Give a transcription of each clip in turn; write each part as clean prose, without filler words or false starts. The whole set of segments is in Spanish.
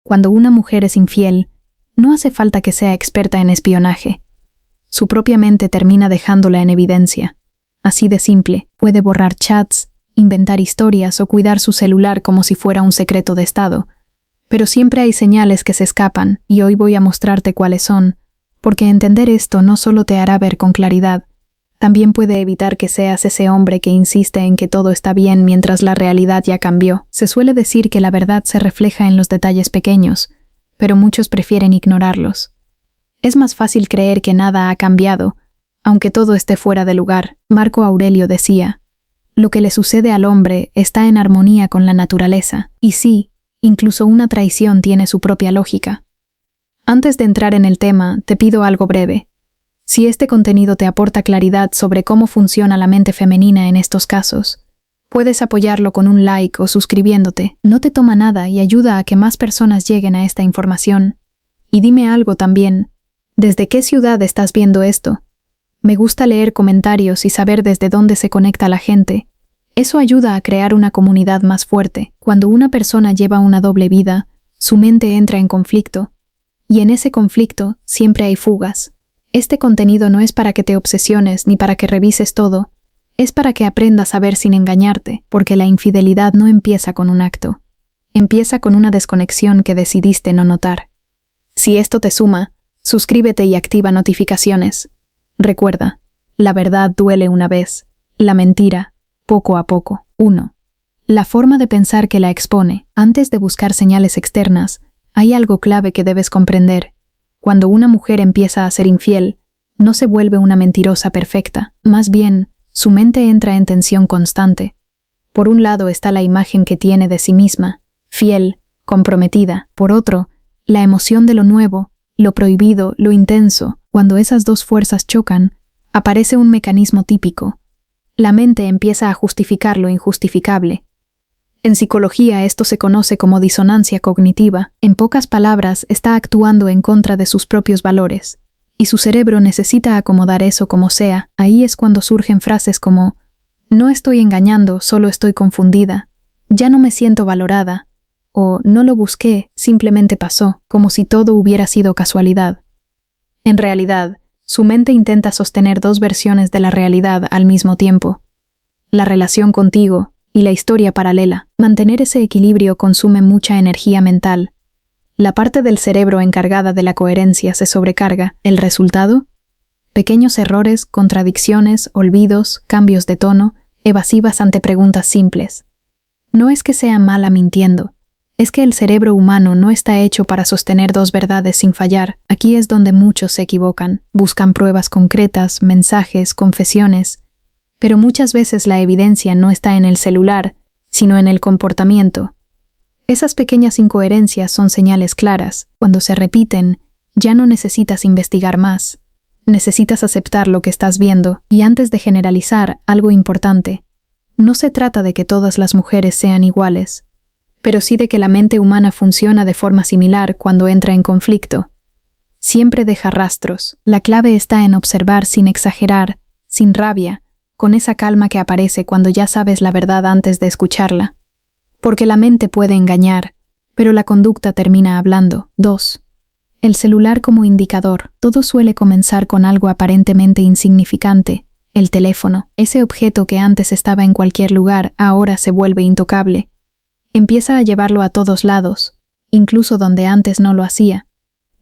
Cuando una mujer es infiel, no hace falta que sea experta en espionaje. Su propia mente termina dejándola en evidencia. Así de simple, puede borrar chats, inventar historias o cuidar su celular como si fuera un secreto de estado. Pero siempre hay señales que se escapan, y hoy voy a mostrarte cuáles son, porque entender esto no solo te hará ver con claridad, también puede evitar que seas ese hombre que insiste en que todo está bien mientras la realidad ya cambió. Se suele decir que la verdad se refleja en los detalles pequeños, pero muchos prefieren ignorarlos. Es más fácil creer que nada ha cambiado, aunque todo esté fuera de lugar. Marco Aurelio decía, lo que le sucede al hombre está en armonía con la naturaleza, y sí, incluso una traición tiene su propia lógica. Antes de entrar en el tema, te pido algo breve. Si este contenido te aporta claridad sobre cómo funciona la mente femenina en estos casos, puedes apoyarlo con un like o suscribiéndote. No te toma nada y ayuda a que más personas lleguen a esta información. Y dime algo también. ¿Desde qué ciudad estás viendo esto? Me gusta leer comentarios y saber desde dónde se conecta la gente. Eso ayuda a crear una comunidad más fuerte. Cuando una persona lleva una doble vida, su mente entra en conflicto. Y en ese conflicto siempre hay fugas. Este contenido no es para que te obsesiones ni para que revises todo. Es para que aprendas a ver sin engañarte, porque la infidelidad no empieza con un acto. Empieza con una desconexión que decidiste no notar. Si esto te suma, suscríbete y activa notificaciones. Recuerda, la verdad duele una vez, la mentira, poco a poco. 1. La forma de pensar que la expone. Antes de buscar señales externas, hay algo clave que debes comprender. Cuando una mujer empieza a ser infiel, no se vuelve una mentirosa perfecta, más bien, su mente entra en tensión constante. Por un lado está la imagen que tiene de sí misma, fiel, comprometida. Por otro, la emoción de lo nuevo, lo prohibido, lo intenso. Cuando esas dos fuerzas chocan, aparece un mecanismo típico. La mente empieza a justificar lo injustificable. En psicología esto se conoce como disonancia cognitiva. En pocas palabras, está actuando en contra de sus propios valores. Y su cerebro necesita acomodar eso como sea. Ahí es cuando surgen frases como «No estoy engañando, solo estoy confundida», «Ya no me siento valorada», o «No lo busqué, simplemente pasó», como si todo hubiera sido casualidad. En realidad, su mente intenta sostener dos versiones de la realidad al mismo tiempo. La relación contigo y la historia paralela. Mantener ese equilibrio consume mucha energía mental. La parte del cerebro encargada de la coherencia se sobrecarga. ¿El resultado? Pequeños errores, contradicciones, olvidos, cambios de tono, evasivas ante preguntas simples. No es que sea mala mintiendo. Es que el cerebro humano no está hecho para sostener dos verdades sin fallar. Aquí es donde muchos se equivocan. Buscan pruebas concretas, mensajes, confesiones. Pero muchas veces la evidencia no está en el celular, sino en el comportamiento. Esas pequeñas incoherencias son señales claras. Cuando se repiten, ya no necesitas investigar más. Necesitas aceptar lo que estás viendo. Y antes de generalizar, algo importante. No se trata de que todas las mujeres sean iguales, pero sí de que la mente humana funciona de forma similar cuando entra en conflicto. Siempre deja rastros. La clave está en observar sin exagerar, sin rabia, con esa calma que aparece cuando ya sabes la verdad antes de escucharla. Porque la mente puede engañar, pero la conducta termina hablando. 2. El celular como indicador. Todo suele comenzar con algo aparentemente insignificante. El teléfono, ese objeto que antes estaba en cualquier lugar, ahora se vuelve intocable. Empieza a llevarlo a todos lados, incluso donde antes no lo hacía.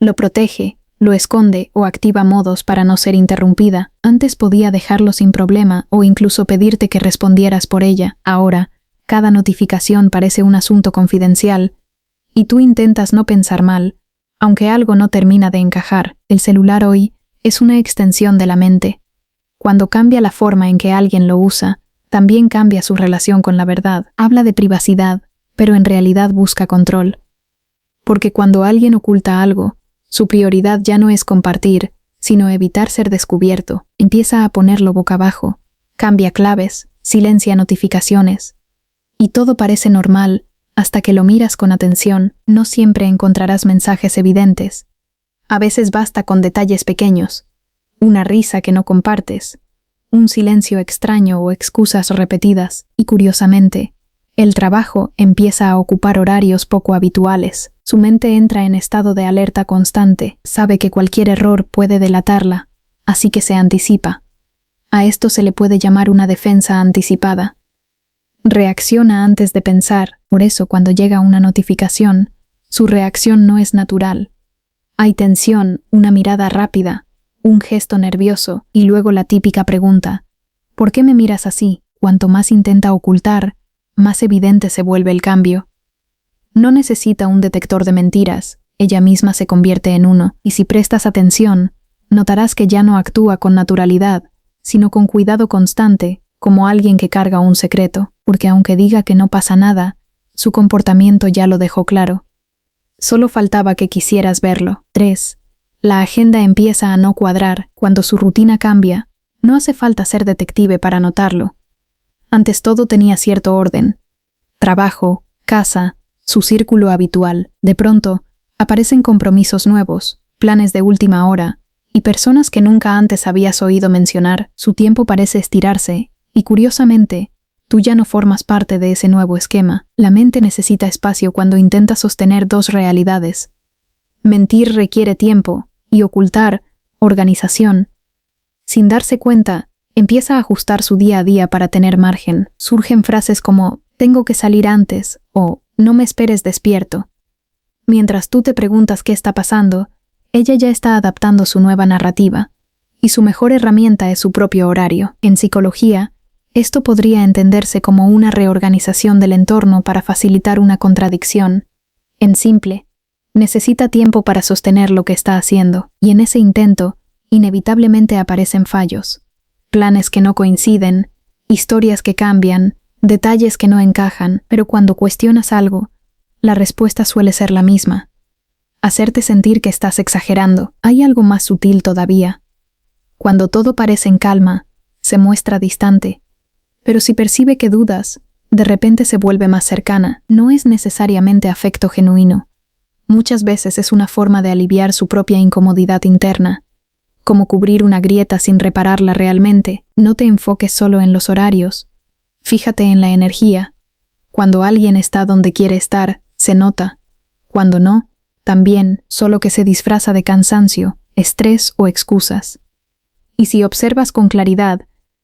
Lo protege, lo esconde o activa modos para no ser interrumpida. Antes podía dejarlo sin problema o incluso pedirte que respondieras por ella. Ahora, cada notificación parece un asunto confidencial y tú intentas no pensar mal, aunque algo no termina de encajar. El celular hoy es una extensión de la mente. Cuando cambia la forma en que alguien lo usa, también cambia su relación con la verdad. Habla de privacidad, pero en realidad busca control. Porque cuando alguien oculta algo, su prioridad ya no es compartir, sino evitar ser descubierto. Empieza a ponerlo boca abajo, cambia claves, silencia notificaciones. Y todo parece normal, hasta que lo miras con atención. No siempre encontrarás mensajes evidentes. A veces basta con detalles pequeños. Una risa que no compartes, un silencio extraño o excusas repetidas. Y curiosamente, el trabajo empieza a ocupar horarios poco habituales. Su mente entra en estado de alerta constante, sabe que cualquier error puede delatarla, así que se anticipa. A esto se le puede llamar una defensa anticipada. Reacciona antes de pensar, por eso cuando llega una notificación, su reacción no es natural. Hay tensión, una mirada rápida, un gesto nervioso y luego la típica pregunta: ¿por qué me miras así? Cuanto más intenta ocultar, más evidente se vuelve el cambio. No necesita un detector de mentiras, ella misma se convierte en uno, y si prestas atención, notarás que ya no actúa con naturalidad, sino con cuidado constante, como alguien que carga un secreto, porque aunque diga que no pasa nada, su comportamiento ya lo dejó claro. Solo faltaba que quisieras verlo. 3. La agenda empieza a no cuadrar cuando su rutina cambia. No hace falta ser detective para notarlo. Antes todo tenía cierto orden. Trabajo, casa, su círculo habitual. De pronto, aparecen compromisos nuevos, planes de última hora, y personas que nunca antes habías oído mencionar. Su tiempo parece estirarse, y curiosamente, tú ya no formas parte de ese nuevo esquema. La mente necesita espacio cuando intenta sostener dos realidades. Mentir requiere tiempo, y ocultar, organización. Sin darse cuenta, empieza a ajustar su día a día para tener margen. Surgen frases como «tengo que salir antes» o «no me esperes despierto». Mientras tú te preguntas qué está pasando, ella ya está adaptando su nueva narrativa, y su mejor herramienta es su propio horario. En psicología, esto podría entenderse como una reorganización del entorno para facilitar una contradicción. En simple, necesita tiempo para sostener lo que está haciendo, y en ese intento, inevitablemente aparecen fallos. Planes que no coinciden, historias que cambian, detalles que no encajan, pero cuando cuestionas algo, la respuesta suele ser la misma. Hacerte sentir que estás exagerando. Hay algo más sutil todavía. Cuando todo parece en calma, se muestra distante. Pero si percibe que dudas, de repente se vuelve más cercana. No es necesariamente afecto genuino. Muchas veces es una forma de aliviar su propia incomodidad interna, como cubrir una grieta sin repararla realmente. No te enfoques solo en los horarios. Fíjate en la energía. Cuando alguien está donde quiere estar, se nota. Cuando no, también, solo que se disfraza de cansancio, estrés o excusas. Y si observas con claridad,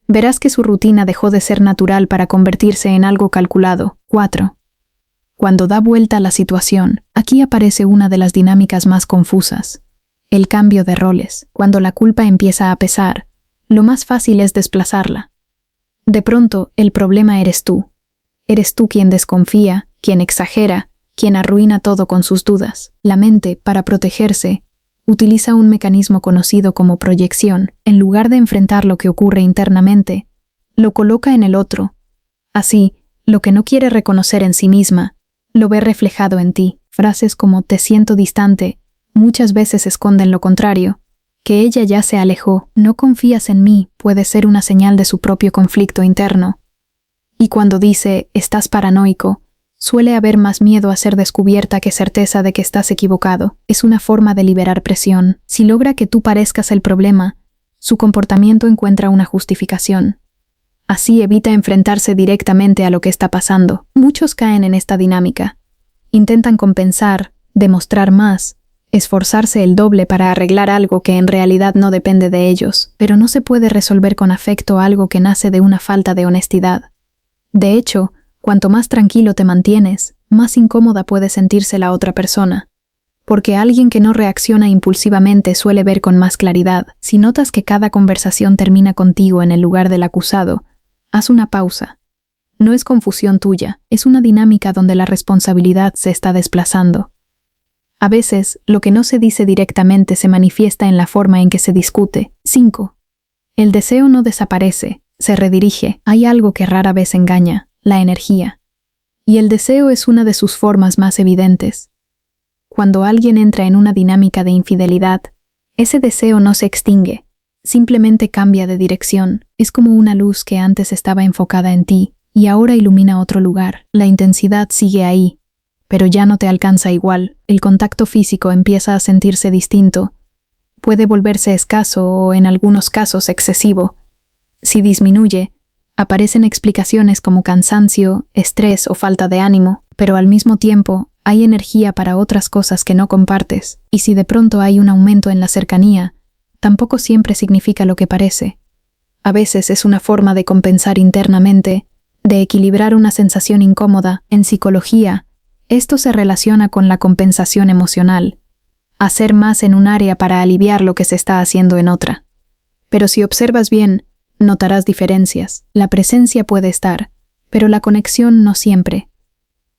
verás que su rutina dejó de ser natural para convertirse en algo calculado. 4. Cuando da vuelta a la situación, aquí aparece una de las dinámicas más confusas. El cambio de roles. Cuando la culpa empieza a pesar, lo más fácil es desplazarla. De pronto, el problema eres tú. Eres tú quien desconfía, quien exagera, quien arruina todo con sus dudas. La mente, para protegerse, utiliza un mecanismo conocido como proyección. En lugar de enfrentar lo que ocurre internamente, lo coloca en el otro. Así, lo que no quiere reconocer en sí misma, lo ve reflejado en ti. Frases como «te siento distante» muchas veces esconden lo contrario, que ella ya se alejó. «No confías en mí» puede ser una señal de su propio conflicto interno. Y cuando dice «estás paranoico», suele haber más miedo a ser descubierta que certeza de que estás equivocado. Es una forma de liberar presión. Si logra que tú parezcas el problema, su comportamiento encuentra una justificación. Así evita enfrentarse directamente a lo que está pasando. Muchos caen en esta dinámica. Intentan compensar, demostrar más, esforzarse el doble para arreglar algo que en realidad no depende de ellos, pero no se puede resolver con afecto algo que nace de una falta de honestidad. De hecho, cuanto más tranquilo te mantienes, más incómoda puede sentirse la otra persona. Porque alguien que no reacciona impulsivamente suele ver con más claridad. Si notas que cada conversación termina contigo en el lugar del acusado, haz una pausa. No es confusión tuya, es una dinámica donde la responsabilidad se está desplazando. A veces, lo que no se dice directamente se manifiesta en la forma en que se discute. 5. El deseo no desaparece, se redirige. Hay algo que rara vez engaña: la energía. Y el deseo es una de sus formas más evidentes. Cuando alguien entra en una dinámica de infidelidad, ese deseo no se extingue, simplemente cambia de dirección. Es como una luz que antes estaba enfocada en ti y ahora ilumina otro lugar. La intensidad sigue ahí, pero ya no te alcanza igual. El contacto físico empieza a sentirse distinto. Puede volverse escaso o, en algunos casos, excesivo. Si disminuye, aparecen explicaciones como cansancio, estrés o falta de ánimo, pero al mismo tiempo Hay energía para otras cosas que no compartes, y si de pronto hay un aumento en la cercanía, tampoco siempre significa lo que parece. A veces es una forma de compensar internamente, de equilibrar una sensación incómoda. En psicología, esto se relaciona con la compensación emocional, hacer más en un área para aliviar lo que se está haciendo en otra. Pero si observas bien, notarás diferencias. La presencia puede estar, pero la conexión no siempre.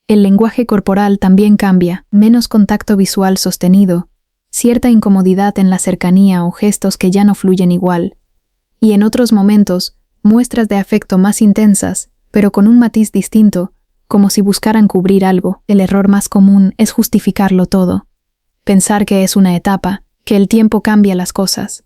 El lenguaje corporal también cambia, menos contacto visual sostenido, cierta incomodidad en la cercanía o gestos que ya no fluyen igual. Y en otros momentos, muestras de afecto más intensas, pero con un matiz distinto, como si buscaran cubrir algo. El error más común es justificarlo todo. Pensar que es una etapa, que el tiempo cambia las cosas.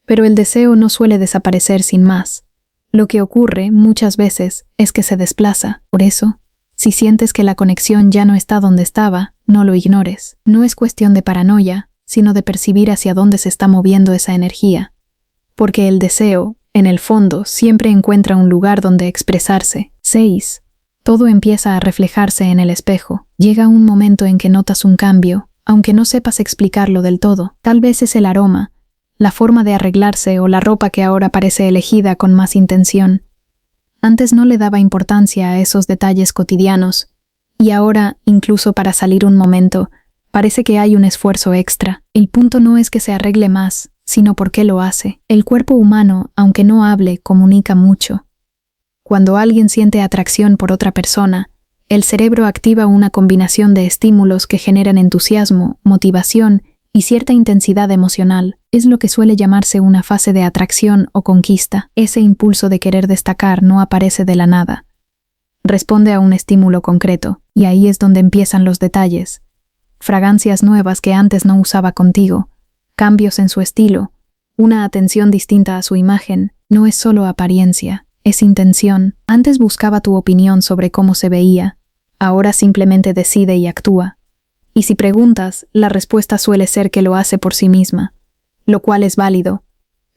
Pero el deseo no suele desaparecer sin más. Lo que ocurre, muchas veces, es que se desplaza. Por eso, si sientes que la conexión ya no está donde estaba, no lo ignores. No es cuestión de paranoia, sino de percibir hacia dónde se está moviendo esa energía. Porque el deseo, en el fondo, siempre encuentra un lugar donde expresarse. 6. Todo empieza a reflejarse en el espejo. Llega un momento en que notas un cambio, aunque no sepas explicarlo del todo. Tal vez es el aroma, la forma de arreglarse o la ropa que ahora parece elegida con más intención. Antes no le daba importancia a esos detalles cotidianos, y ahora, incluso para salir un momento, parece que hay un esfuerzo extra. El punto no es que se arregle más, sino por qué lo hace. El cuerpo humano, aunque no hable, comunica mucho. Cuando alguien siente atracción por otra persona, el cerebro activa una combinación de estímulos que generan entusiasmo, motivación y cierta intensidad emocional. Es lo que suele llamarse una fase de atracción o conquista. Ese impulso de querer destacar no aparece de la nada. Responde a un estímulo concreto, y ahí es donde empiezan los detalles. Fragancias nuevas que antes no usaba contigo, cambios en su estilo, una atención distinta a su imagen. No es solo apariencia, es intención. Antes buscaba tu opinión sobre cómo se veía, ahora simplemente decide y actúa. Y si preguntas, la respuesta suele ser que lo hace por sí misma, lo cual es válido.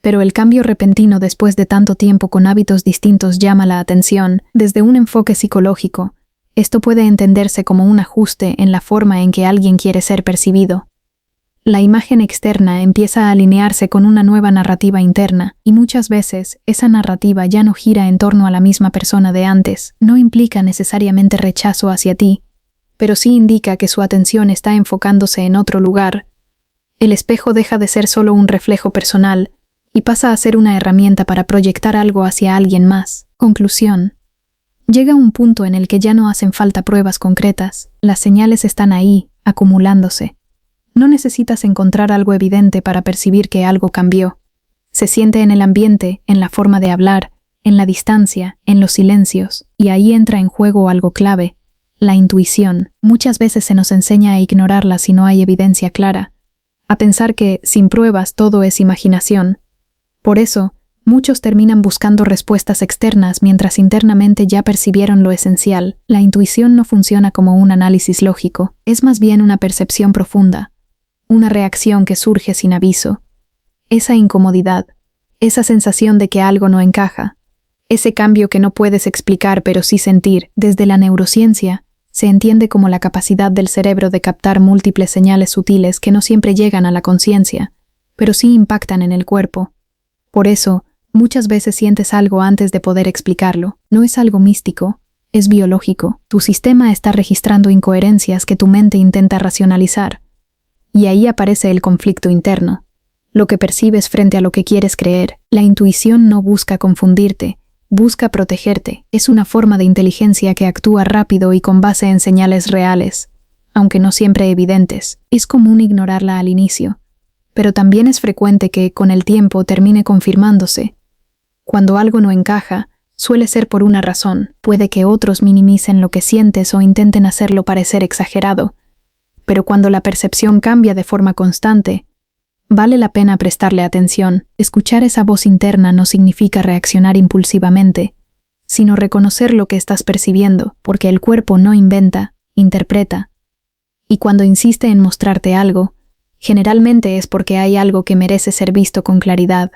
Pero el cambio repentino después de tanto tiempo con hábitos distintos llama la atención. Desde un enfoque psicológico, esto puede entenderse como un ajuste en la forma en que alguien quiere ser percibido. La imagen externa empieza a alinearse con una nueva narrativa interna, y muchas veces esa narrativa ya no gira en torno a la misma persona de antes. No implica necesariamente rechazo hacia ti, pero sí indica que su atención está enfocándose en otro lugar. El espejo deja de ser solo un reflejo personal y pasa a ser una herramienta para proyectar algo hacia alguien más. Conclusión. Llega un punto en el que ya no hacen falta pruebas concretas, las señales están ahí, acumulándose. No necesitas encontrar algo evidente para percibir que algo cambió. Se siente en el ambiente, en la forma de hablar, en la distancia, en los silencios, y ahí entra en juego algo clave. La intuición. Muchas veces se nos enseña a ignorarla si no hay evidencia clara, a pensar que, sin pruebas, todo es imaginación. Por eso, muchos terminan buscando respuestas externas mientras internamente ya percibieron lo esencial. La intuición no funciona como un análisis lógico, es más bien una percepción profunda, una reacción que surge sin aviso. Esa incomodidad, esa sensación de que algo no encaja, ese cambio que no puedes explicar pero sí sentir. Desde la neurociencia, se entiende como la capacidad del cerebro de captar múltiples señales sutiles que no siempre llegan a la conciencia, pero sí impactan en el cuerpo. Por eso, muchas veces sientes algo antes de poder explicarlo. No es algo místico, es biológico. Tu sistema está registrando incoherencias que tu mente intenta racionalizar. Y ahí aparece el conflicto interno, lo que percibes frente a lo que quieres creer. La intuición no busca confundirte, busca protegerte. Es una forma de inteligencia que actúa rápido y con base en señales reales, aunque no siempre evidentes. Es común ignorarla al inicio, pero también es frecuente que, con el tiempo, termine confirmándose. Cuando algo no encaja, suele ser por una razón. Puede que otros minimicen lo que sientes o intenten hacerlo parecer exagerado, pero cuando la percepción cambia de forma constante, vale la pena prestarle atención. Escuchar esa voz interna no significa reaccionar impulsivamente, sino reconocer lo que estás percibiendo, porque el cuerpo no inventa, interpreta. Y cuando insiste en mostrarte algo, generalmente es porque hay algo que merece ser visto con claridad.